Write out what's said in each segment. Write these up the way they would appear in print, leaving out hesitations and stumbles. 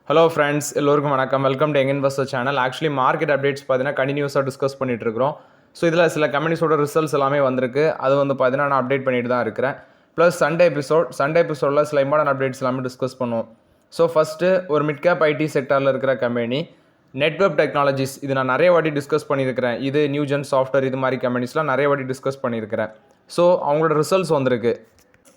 Hello friends, எல்லோருக்கும் வணக்கம். Welcome to young investor channel. Actually market updates பார்த்தீங்கன்னா கண்டினியூஸாக டிஸ்கஸ் பண்ணிட்டு இருக்கிறோம். ஸோ இதில் சில கம்பெனிஸோட ரிசல்ட்ஸ் எல்லாமே வந்திருக்கு. அது பார்த்தீங்கன்னா நான் அப்டேட் பண்ணிட்டு தான் இருக்கிறேன். ப்ளஸ் சண்டே எபிசோடில் சில இம்பார்ட்டன்ட் அப்டேட்ஸ் எல்லாமே டிஸ்கஸ் பண்ணுவோம். ஸோ ஃபஸ்ட்டு ஒரு மிட் கேப் ஐடி செக்டாரில் இருக்கிற கம்பெனி நெட்வெப் டெக்னாலஜிஸ். இது நான் நிறைய வாட்டி டிஸ்கஸ் பண்ணியிருக்கிறேன். இது நியூஜென் சாஃப்ட்வேர் இது மாதிரி கம்பெனிஸ்லாம் நிறைய வாட்டி டிஸ்கஸ் பண்ணியிருக்கிறேன். ஸோ அவங்களோட ரிசல்ட்ஸ் வந்திருக்கு.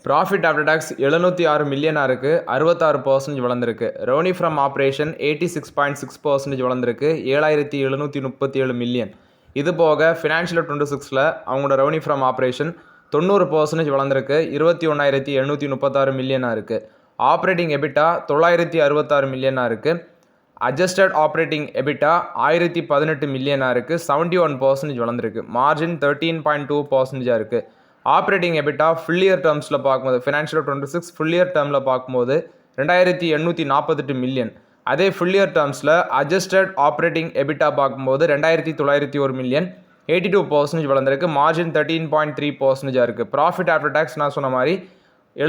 ப்ராஃபிட் ஆஃப்டர் டேக்ஸ் 706 மில்லியனாக இருக்குது, 66% வளர்ந்துருக்கு. ரெவன்யூ ஃப்ரம் ஆப்ரேஷன் 86.6% வளர்ந்துருக்கு, 7737 மில்லியன். இது போக ஃபினான்ஷியல் 26ல் அவங்களோட ரெவன்யூ ஃப்ரம் ஆப்ரேஷன் 90% வளர்ந்துருக்கு, 21,736 மில்லியனாக இருக்குது. ஆப்ரேட்டிங் எபிட்டா 966 மில்லியனாக இருக்குது. அட்ஜஸ்டட் ஆப்ரேட்டிங் எபிட்டா 1018 மில்லியனாக இருக்குது, 71% வளர்ந்துருக்கு. மார்ஜின் 13.2% இருக்குது. ஆப்ரேட்டிங் எபிட்டா ஃபுல் இயர் டேர்ம்ஸில் பார்க்கும்போது ஃபினான்ஷியல் 26 ஃபுல் இயர் டேர்மில் பார்க்கும்போது 2848 மில்லியன். அதே ஃபுல் இயர் டேர்ம்ஸில் அட்ஜஸ்டட் ஆப்ரேட்டிங் எபிட்டா பார்க்கும்போது 2901 மில்லியன், 82% வளர்ந்துருக்கு. மார்ஜின் 13.3% இருக்குது. ப்ராஃபிட் ஆஃப்டர் டேக்ஸ் நான் சொன்ன மாதிரி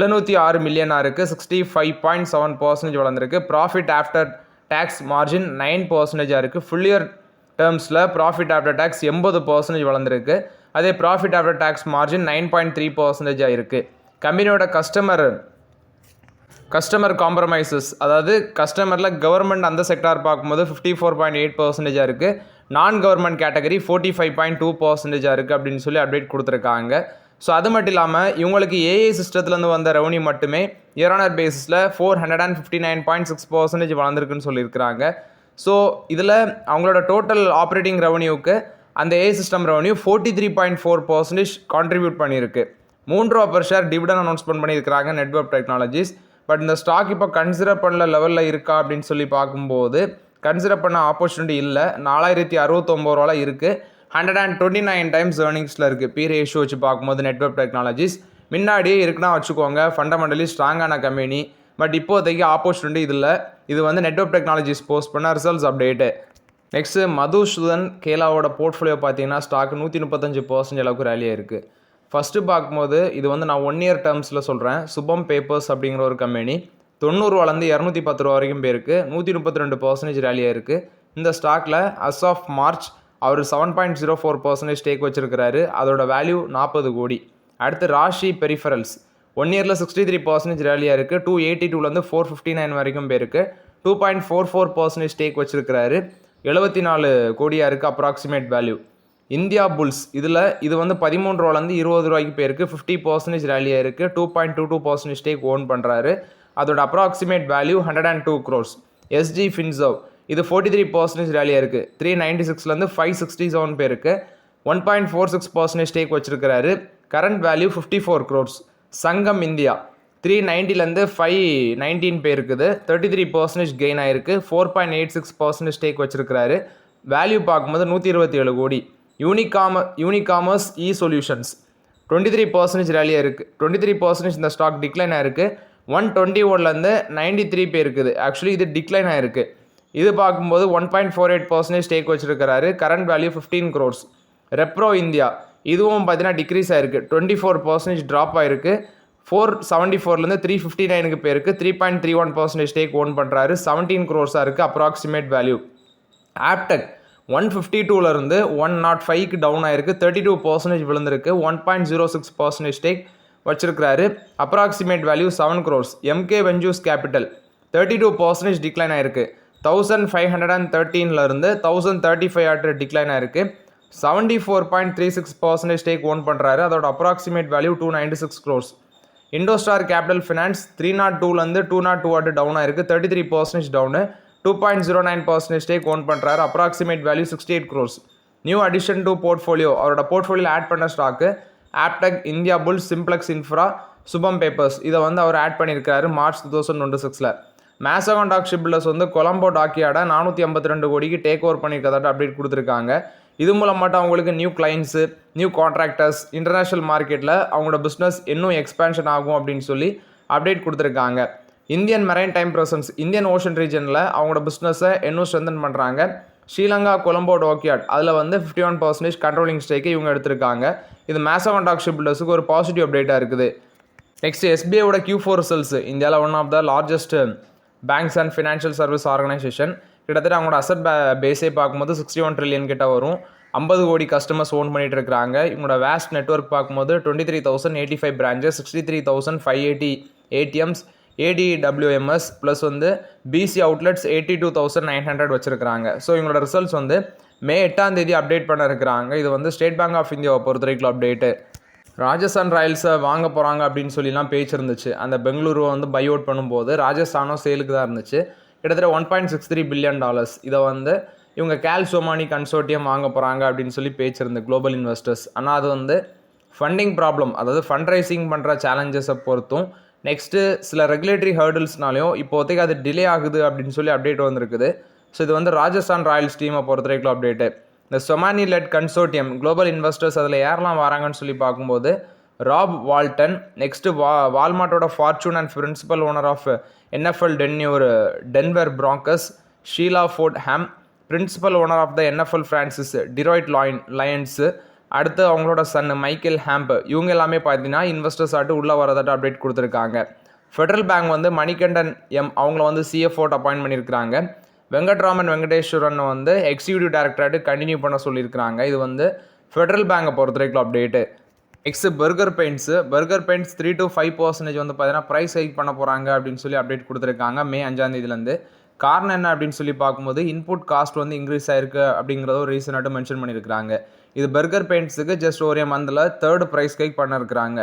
706 மில்லியனாக இருக்குது, 65.7% வளர்ந்துருக்கு. ப்ராஃபிட் ஆஃப்டர் டேக்ஸ் மார்ஜின் 9% இருக்குது. ஃபுல் இயர் டேர்ம்ஸில் ப்ராஃபிட் ஆஃப்டர் டேக்ஸ் 80% வளர்ந்துருக்கு. அதே ப்ராஃபிட் ஆஃப்டர் டேக்ஸ் மார்ஜின் 9.3% இருக்குது. கம்பெனியோட கஸ்டமர் காம்ப்ரமைசஸ், அதாவது கஸ்டமரில் கவர்மெண்ட் அந்த செக்டார் பார்க்கும்போது 54.8% இருக்குது. நான் கவர்மெண்ட் கேட்டகரி 45.2% இருக்குது அப்படின்னு சொல்லி அப்டேட் கொடுத்துருக்காங்க. ஸோ அது மட்டும் இல்லாமல் இவங்களுக்கு ஏஐ சிஸ்டத்துலேருந்து வந்த ரெவன்யூ மட்டுமே இயர் ஆன் இயர் பேசிஸில் 459.6% வளர்ந்துருக்குன்னு சொல்லியிருக்கிறாங்க. ஸோ இதில் அவங்களோட டோட்டல் ஆப்ரேட்டிங் ரெவன்யூக்கு அந்த ஏஐ சிஸ்டம் ரெவன்யூ 43.4% கான்ட்ரிபியூட் பண்ணியிருக்கு. 3 ரூபா per ஷேர் டிவிடன் அனௌன்ஸ்மெண்ட் பண்ணியிருக்கிறாங்க நெட்வெப் டெக்னாலஜிஸ். பட் இந்த ஸ்டாக் இப்போ கன்சிடர் பண்ணல லெவலில் இருக்கா அப்படின்னு சொல்லி பார்க்கும்போது கன்சிடர் பண்ண ஆப்பர்ச்சுனிட்டி இல்லை. 4069 ரூபாவில் இருக்குது. 129 டைம்ஸ் ஏர்னிங்ஸில் இருக்குது. பி ரேஷியோ வச்சு பார்க்கும்போது நெட்வெப் டெக்னாலஜிஸ் முன்னாடியே இருக்குன்னா வச்சுக்கோங்க, ஃபண்டமெண்டலி ஸ்ட்ராங்கான கம்பெனி. பட் இப்போதைக்கு ஆப்பர்ச்சுனிட்டி இதில். இது நெட்வெப் டெக்னாலஜிஸ் போஸ்ட் பண்ண ரிசல்ட்ஸ் அப்டேட்டு. நெக்ஸ்ட்டு மதுசூதன் கேலாவோட போர்ட்ஃபோலியோ பார்த்தீங்கன்னா ஸ்டாக் 135% அளவுக்கு ரேலியாக இருக்குது. ஃபஸ்ட்டு பார்க்கும்போது இது நான் 1 இயர் டேர்ம்ஸில் சொல்கிறேன். சுபம் பேப்பர்ஸ் அப்படிங்கிற ஒரு கம்பெனி 90 ரூபாலேருந்து 210 ரூபா வரைக்கும் போயிருக்கு, 132% ரேலியாக இருக்குது. இந்த ஸ்டாக்கில் அஸ் ஆஃப் மார்ச் அவர் 7.04% ஸ்டேக் வச்சுருக்கிறாரு. அதோட வேல்யூ 40 கோடி. அடுத்து ராஷி பெரிஃபரல்ஸ் 1 இயரில் 63% ரேலியாக இருக்குது, 282லேருந்து 459 வரைக்கும் போயிருக்கு, 2.44% ஸ்டேக் வச்சுருக்கிறாரு, 74 கோடியாக இருக்குது அப்ராக்சிமேட் வேல்யூ. இந்தியா புல்ஸ் இது 13 ரூபாலேருந்து 20 ரூபாய்க்கு போயிருக்கு, 50% ரேலியாக இருக்குது, 2.22% ஸ்டேக் ஓன் பண்ணுறாரு. அதோட approximate value 102 crores. SG Finserv இது 43% ரேலியாக இருக்குது, 396லேருந்து 567 பேருக்கு, 1.46% ஸ்டேக் வச்சுருக்கிறாரு. Current value 54 crores. Sangam India 390லேருந்து 519 பேருக்குது, 33% கெயின் ஆயிருக்கு, 4.86% ஸ்டேக் வச்சிருக்கிறாரு. வேல்யூ பார்க்கும்போது 127 கோடி. யூனிகாமர்ஸ் இ சொல்யூஷன்ஸ் 23% ரேலியாக இருக்குது, 23% இந்த ஸ்டாக் டிக்ளைன் ஆயிருக்கு, 121லேருந்து 93 பேருக்குது. ஆக்சுவலி இது டிக்ளைன் ஆயிருக்கு. இது பார்க்கும்போது 1.48% ஸ்டேக் வச்சிருக்கிறாரு. Current value 15 crores. ரெப்ரோ இந்தியா இதுவும் பார்த்தீங்கன்னா டிக்ரீஸ் ஆயிருக்கு, 24% ட்ராப் ஆயிருக்கு, 474லேருந்து 359க்கு பேருக்கு, 3.31% ஸ்டேக் ஓன் பண்ணுறாரு, 17 crores இருக்குது அப்ராக்சிமேட் வேல்யூ. ஆப்டெக் 152லேருந்து 105க்கு டவுன் ஆயிருக்கு, 32% விழுந்திருக்கு, 1.06% ஸ்டேக் வச்சிருக்கிறாரு, approximate value 7 crores. MK Ventures Capital 32% decline ஆயிருக்கு, 1513லேருந்து 1035 டிக்ளைன் ஆயிருக்கு, 74.36% ஸ்டேக் ஓன் பண்ணுறாரு. அதோட approximate value 296 crores. Indostar Capital Finance 302லேருந்து 202 டவுன் ஆயிருக்கு, 33% டவுனு, 2.09% ஸ்டேக் ஓன் பண்ணுறாரு, approximate value 68 crores. New addition to portfolio, அவரோட போர்ட்ஃபோலியோவில் ஆட் பண்ண stock Aptech, India Bull, Simplex Infra, Shubham Papers. இதை அவர் ஆட் பண்ணியிருக்காரு March 2026. Mazagon Dock Shipbuilders Colombo டாக்கியாட 452 கோடிக்கு டேக் ஓவர் பண்ணியிருக்கதாட்ட அப்டேட் கொடுத்துருக்காங்க. இது மூலம் மட்டும் அவங்களுக்கு new clients, new contractors, international மார்க்கெட்டில் அவங்களோட பிஸ்னஸ் இன்னும் எக்ஸ்பேன்ஷன் ஆகும் அப்படின்னு சொல்லி அப்டேட் கொடுத்துருக்காங்க. Indian marine time presence Indian ocean ரீஜனில் அவங்களோட பிஸ்னஸை இன்னும் ஸ்ட்ரென்தன் பண்ணுறாங்க. ஸ்ரீலங்கா கொலம்போ டாக்யார்ட் அதில் 51% கண்ட்ரோலிங் ஸ்டேக்கை இவங்க எடுத்திருக்காங்க. இது மேசகான் டாக் ஷிப்பில்டர்ஸுக்கு ஒரு பாசிட்டிவ் அப்டேட்டாக இருக்குது. நெக்ஸ்ட் எஸ்பிஐயோட Q4 ரிசல்ட்ஸ். இந்தியாவில் one of the largest banks and financial service organisation. கிட்டத்தட்ட அவங்களோட அசட் பேஸே பார்க்கும்போது 61 trillion கிட்ட வரும். 50 கோடி கஸ்டமர்ஸ் ஓன் பண்ணிட்டு இருக்காங்க. இவங்களோட வேஸ்ட் நெட்ஒர்க் பார்க்கும்போது 23,085 பிரான்ச்சஸ், 63,580 ATMs, ADWMS ப்ளஸ் வந்து பிசி அவுட்லெட்ஸ் 82,900 வச்சுருக்காங்க. ஸோ இவங்களோட ரிசல்ட்ஸ் வந்து மே 8 அப்டேட் பண்ண இருக்கிறாங்க. இது வந்து ஸ்டேட் பேங்க் ஆஃப் இந்தியாவை பொறுத்த வரைக்கும் அப்டேட்டு. ராஜஸ்தான் ராயல்ஸை வாங்க போகிறாங்க அப்படின்னு சொல்லிலாம் பேச்சு இருந்துச்சு. அந்த பெங்களூருவை வந்து பை அவுட் பண்ணும்போது ராஜஸ்தானும் சேலுக்கு தான் இருந்துச்சு. கிட்டத்தட்ட $1.63 billion. இதை வந்து இவங்க சோமானி கன்சோர்ட்டியம் வாங்க போகிறாங்க அப்படின்னு சொல்லி பேச்சு இருந்து குளோபல் இன்வெஸ்டர்ஸ். ஆனால் அது வந்து ஃபண்டிங் ப்ராப்ளம், அதாவது ஃபண்ட் ரைசிங் பண்ணுற சேலஞ்சஸை பொறுத்தும் நெக்ஸ்ட்டு சில ரெகுலேட்டரி ஹர்டில்ஸ்னாலையும் இப்போதைக்கு அது டிலே ஆகுது அப்படின்னு சொல்லி அப்டேட் வந்திருக்குது. ஸோ இது வந்து ராஜஸ்தான் ராயல்ஸ் டீமை பொறுத்த வரைக்கும் அப்டேட்டு. இந்த Somani led consortium global investors அதில் யாரெல்லாம் வராங்கன்னு சொல்லி பார்க்கும்போது ராப் வால்டன், நெக்ஸ்ட்டு வால்மார்ட்டோட fortune and principal owner of NFL Denver Broncos Sheila Ford Hamp, principal owner of the NFL franchise Detroit Lions, அடுத்து அவங்களோட சன் மைக்கேல் ஹேம்ப், இவங்க எல்லாமே பார்த்தீங்கன்னா இன்வெஸ்டர்ஸ் ஆட்டு உள்ளே வரதாட்டு அப்டேட் கொடுத்துருக்காங்க. ஃபெடரல் பேங்க் வந்து மணிகண்டன் அவங்கள வந்து CFO அப்பாயின்ட் பண்ணியிருக்கிறாங்க. வெங்கட்ராமன் வெங்கடேஸ்வரன் வந்து எக்ஸிக்யூட்டிவ் டைரக்டராட்டு கண்டினியூ பண்ண சொல்லியிருக்கிறாங்க. இது வந்து ஃபெடரல் பேங்கை பொறுத்த வரைக்கும் update. Next burger paints 3 to 5% வந்து பார்த்தீங்கன்னா ப்ரைஸ் ஹைக் பண்ண போகிறாங்க அப்படின்னு சொல்லி அப்டேட் கொடுத்துருக்காங்க மே 5 காரணம் என்ன அப்படின்னு சொல்லி பார்க்கும்போது இன்புட் காஸ்ட் வந்து இன்க்ரீஸ் ஆயிருக்கு அப்படிங்கிறத ஒரு ரீசனாட்டு மென்ஷன் பண்ணியிருக்கிறாங்க. இது பர்கர் பெயிண்ட்ஸுக்கு ஜஸ்ட் ஒரு மந்தில் 3rd ப்ரைஸ் ஹைக் பண்ணிருக்கிறாங்க.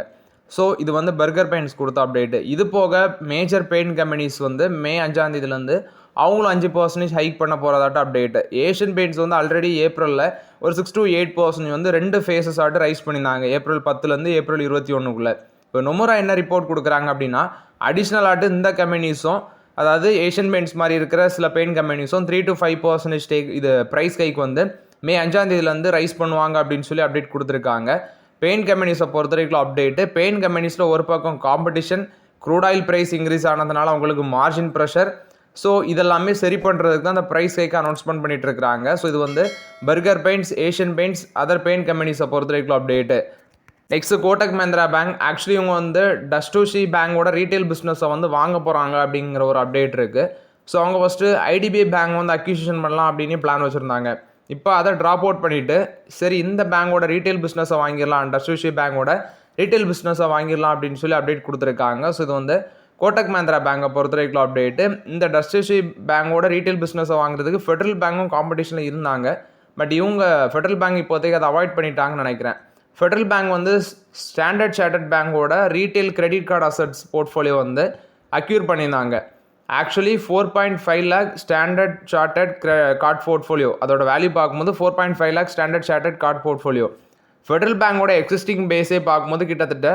ஸோ இது வந்து பர்கர் பெயிண்ட்ஸ் கொடுத்த அப்டேட்டு. இது போக மேஜர் பெயிண்ட் கம்பெனிஸ் வந்து மே 5 அவங்களும் 5% ஹைக் பண்ண போகிறதாட்ட அப்டேட்டு. ஏஷியன் பெயிண்ட்ஸ் வந்து ஆல்ரெடி ஏப்ரலில் ஒரு 6 to 8% வந்து 2 ஃபேஸஸ் ஆட்டு ரைஸ் பண்ணியிருந்தாங்க ஏப்ரல் 10 ஏப்ரல் 21. இப்போ நொமுரா என்ன ரிப்போர்ட் கொடுக்குறாங்க அப்படின்னா அடிஷ்னல் ஆட்டு இந்த கம்பெனிஸும், அதாவது ஏஷியன் பெயிண்ட்ஸ் மாதிரி இருக்கிற சில பெயிண்ட் கம்பெனிஸும் 3 to 5% இது ப்ரைஸ் ஹைக் வந்து மே 5 ரைஸ் பண்ணுவாங்க அப்படின்னு சொல்லி அப்டேட் கொடுத்துருக்காங்க. பெயிண்ட் கம்பெனிஸை பொறுத்த வரைக்கும் அப்டேட்டு. பெயிண்ட் கம்பெனிஸில் ஒரு பக்கம் competition, crude oil price increase ஆனதுனால அவங்களுக்கு மார்ஜின் ப்ரெஷர். ஸோ இதெல்லாமே சரி பண்ணுறதுக்கு தான் அந்த ப்ரைஸ் ஹைக்கை அனௌன்ஸ்மெண்ட் பண்ணிட்டு இருக்கிறாங்க. ஸோ இது வந்து Berger Paints, Asian Paints, other paint கம்பெனிஸை பொறுத்த வரைக்கும் update. Next Kotak Mahindra Bank, actually இவங்க வந்து டஸ்டோஷி பேங்கோட ரீட்டைல் பிஸ்னஸை வந்து வாங்க போகிறாங்க அப்படிங்கிற ஒரு அப்டேட் இருக்குது. ஸோ அவங்க ஃபஸ்ட்டு IDBI பேங்க் வந்து அக்யூசிஷன் பண்ணலாம் அப்படின்னு பிளான் வச்சுருந்தாங்க. இப்போ அதை ட்ராப் அவுட் பண்ணிவிட்டு சரி இந்த பேங்கோட ரீட்டைல் பிஸ்னஸை வாங்கிடலாம், டஸ்டோஷி பேங்கோட ரீட்டைல் பிஸ்னஸை வாங்கிடலாம் அப்படின்னு சொல்லி அப்டேட் கொடுத்துருக்காங்க. ஸோ இது வந்து கோட்டக் மஹிந்திரா பேங்கை பொறுத்த வரைக்கும் அப்டேட்டு. இந்த டஸ்டோஷி பேங்கோட ரீட்டைல் பிஸ்னஸை வாங்குறதுக்கு ஃபெடரல் பேங்கும் காம்படிஷனில் இருந்தாங்க. பட் இவங்க ஃபெடரல் பேங்க் இப்போதைக்கு அதை அவாய்ட் பண்ணிட்டாங்கன்னு நினைக்கிறேன். ஃபெடரல் பேங்க் வந்து ஸ்டாண்டர்ட் சார்ட்டர்ட் பேங்கோட retail credit card assets portfolio வந்து அக்யூர் பண்ணியிருந்தாங்க. Actually 4.5 lakh Standard Chartered card portfolio, அதோட வேல்யூ பார்க்கும்போது 4.5 lakh Standard Chartered card portfolio. Federal பேங்கோட எக்ஸிஸ்டிங் பேஸே பார்க்கும்போது கிட்டத்தட்ட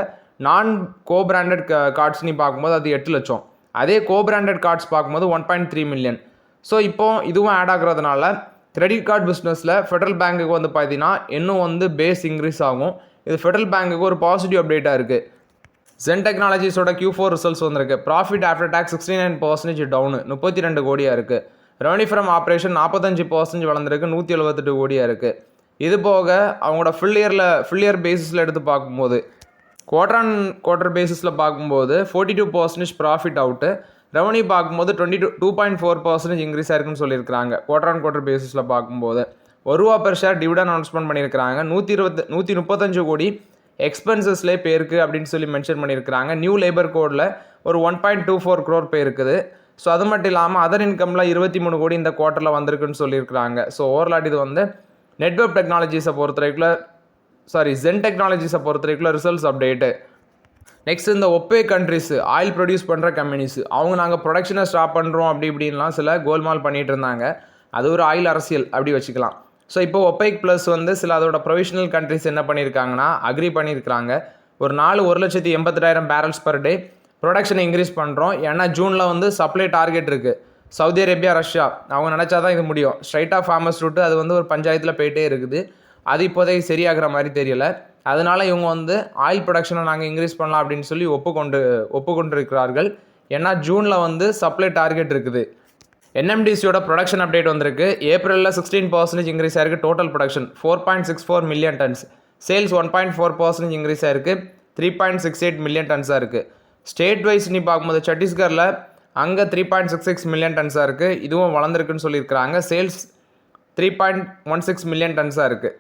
நான் கோபிராண்டட் கார்ட்ஸ்னு பார்க்கும்போது அது 8 லட்சம். அதே கோபிராண்டட் கார்ட்ஸ் பார்க்கும்போது 1.3 million. ஸோ இப்போ இதுவும் ஆட் ஆகுறதுனால கிரெடிட் கார்டு பிஸ்னஸில் ஃபெடரல் பேங்குக்கு வந்து பார்த்தீங்கன்னா இன்னும் வந்து பேஸ் இன்க்ரீஸ் ஆகும். இது ஃபெடரல் பேங்குக்கு ஒரு பாசிட்டிவ் அப்டேட்டாக இருக்குது. ஜென் டெக்னாலஜிஸோட Q4 ரிசல்ட்ஸ் வந்திருக்கு. ப்ராஃபிட் ஆஃப்டர் டேக்ஸ் 69% டவுனு 32 கோடியாக இருக்குது. ரெவன்யூ ஃப்ரம் ஆப்ரேஷன் 45% வளர்ந்துருக்கு 178 கோடியாக இருக்குது. இது போக அவங்களோட ஃபுல் இயர் பேசிஸில் எடுத்து பார்க்கும்போது குவார்டர் பேசிஸில் பார்க்கும்போது 42% ப்ராஃபிட் அவுட்டு, ரெவன்யூ பார்க்கும்போது 2.4% இன்க்ரீஸ் ஆயிருக்குன்னு சொல்லியிருக்கிறாங்க. குவார்டர் பேசிஸில் பார்க்கும்போது ₹1 per share டிவிடன் அனௌன்ஸ்மெண்ட் பண்ணியிருக்கிறாங்க. 135 கோடி எக்ஸ்பென்சஸ்லேயே பேருக்கு அப்படின்னு சொல்லி மென்ஷன் பண்ணியிருக்கிறாங்க. நியூ லேபர் கோடில் ஒரு 1.24 crore பேருக்குது. ஸோ அது மட்டும் இல்லாமல் அதர் இன்கமில் 23 கோடி இந்த குவார்ட்டரில் வந்திருக்குன்னு சொல்லியிருக்கிறாங்க. ஸோ ஓவரால் இது வந்து நெட்வொர்க் டெக்னாலஜிஸை பொறுத்த வரைக்கும் ஜென் டெக்னாலஜிஸை பொறுத்த வரைக்கும் ரிசல்ட்ஸ் அப்டேட்டு. நெக்ஸ்ட் இந்த ஒப்பேக் கண்ட்ரிஸ் ஆயில் ப்ரொடியூஸ் பண்ணுற கம்பெனிஸ் அவங்க நாங்கள் ப்ரொடக்ஷனை ஸ்டாப் பண்ணுறோம் அப்படி இப்படின்லாம் சில கோல்மால் பண்ணிகிட்டு இருந்தாங்க. அது ஒரு ஆயில் அரசியல் அப்படி வச்சுக்கலாம். ஸோ இப்போ ஒப்பேக் ப்ளஸ் வந்து சில அதோட ப்ரொவிஷனல் கண்ட்ரிஸ் என்ன பண்ணியிருக்காங்கன்னா அக்ரி பண்ணியிருக்கிறாங்க. ஒரு நாள் 1,80,000 barrels per day ப்ரொடக்ஷனை இன்க்ரீஸ் பண்ணுறோம். ஏன்னா ஜூனில் வந்து சப்ளை டார்கெட் இருக்குது. சவுதி அரேபியா, ரஷ்யா அவங்க நினச்சா தான் இது முடியும். ஸ்ட்ரைட்டாக ஃபார்மர்ஸ் ரூட்டு அது வந்து ஒரு பஞ்சாயத்தில் போயிட்டே இருக்குது. அது இப்போதைக்கு சரியாகிற மாதிரி தெரியல. அதனால் இவங்க வந்து ஆயில் ப்ரொடக்ஷனை நாங்கள் இன்க்ரீஸ் பண்ணலாம் அப்படின்னு சொல்லி ஒப்புக்கொண்டிருக்கிறார்கள். ஏன்னா ஜூனில் வந்து சப்ளை டார்கெட் இருக்குது. NMDCயோட ப்ரொடக்ஷன் அப்டேட் வந்திருக்கு. ஏப்ரலில் 16% இன்க்ரீஸ் ஆயிருக்கு. Total production 4.64 million tons. Sales 1.4% increase ஆயிருக்கு. 3.68 million tons இருக்குது. ஸ்டேட் வைஸ் நீ பார்க்கும்போது சத்தீஸ்கரில் அங்கே 3.66 மில்லியன் டன்ஸாக இருக்குது, இதுவும் வளர்ந்துருக்குன்னு சொல்லியிருக்கிறாங்க. சேல்ஸ் 3.16 மில்லியன் டன்ஸாக இருக்குது.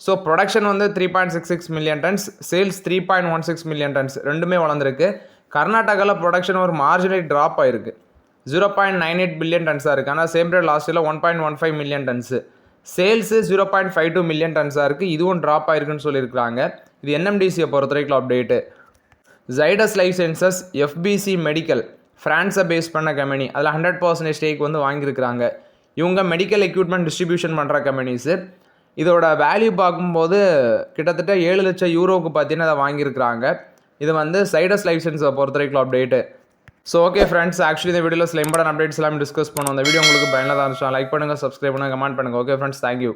ஸோ ப்ரொடக்ஷன் வந்து 3.66 million tons, sales 3.16 million tons, ரெண்டுமே வளர்ந்துருக்கு. கர்நாடகாவில் ப்ரொடக்ஷன் ஒரு மார்ஜினல் ட்ராப் ஆயிருக்கு, 0.98 பில்லியன் டன்ஸாக இருக்குது. ஆனால் சேம் ரேட் லாஸ்ட் இயரில் 1.15 மில்லியன் டன்ஸு. சேல்ஸு 0.52 மில்லியன் டன்ஸாக இருக்குது, இதுவும் ட்ராப் ஆயிருக்குன்னு சொல்லியிருக்காங்க. இது என்எம்டிசியை பொறுத்த வரைக்கும் அப்டேட்டு. ஜைடஸ் லைஃப் சயின்சஸ் எஃபிசி மெடிக்கல் ஃப்ரான்ஸை பேஸ் பண்ண கம்பெனி, அதில் 100% ஸ்டேக் வந்து வாங்கியிருக்கிறாங்க. இவங்க மெடிக்கல் எக்யூப்மெண்ட் டிஸ்ட்ரிபியூஷன் பண்ணுற கம்பெனிஸு. இதோட வேல்யூ பார்க்கும்போது கிட்டத்தட்ட 7 லட்சம் யூரோவுக்கு பார்த்தீங்கன்னா அதை வாங்கியிருக்கிறாங்க. இது வந்து சைடஸ் லைசன்ஸை பொறுத்த வரைக்கும் update. So okay friends, actually இந்த வீடியோவில் சில இம்பார்ட்டன்ட் அப்டேட்ஸ் எல்லாம் டிஸ்கஸ் பண்ணோம். அந்த வீடியோ உங்களுக்கு பயனுள்ளதாக இருந்துச்சு லைக் பண்ணுங்கள், சப்ஸ்கிரைப் பண்ணுங்கள், கமெண்ட் பண்ணுங்கள். Okay friends, thank you.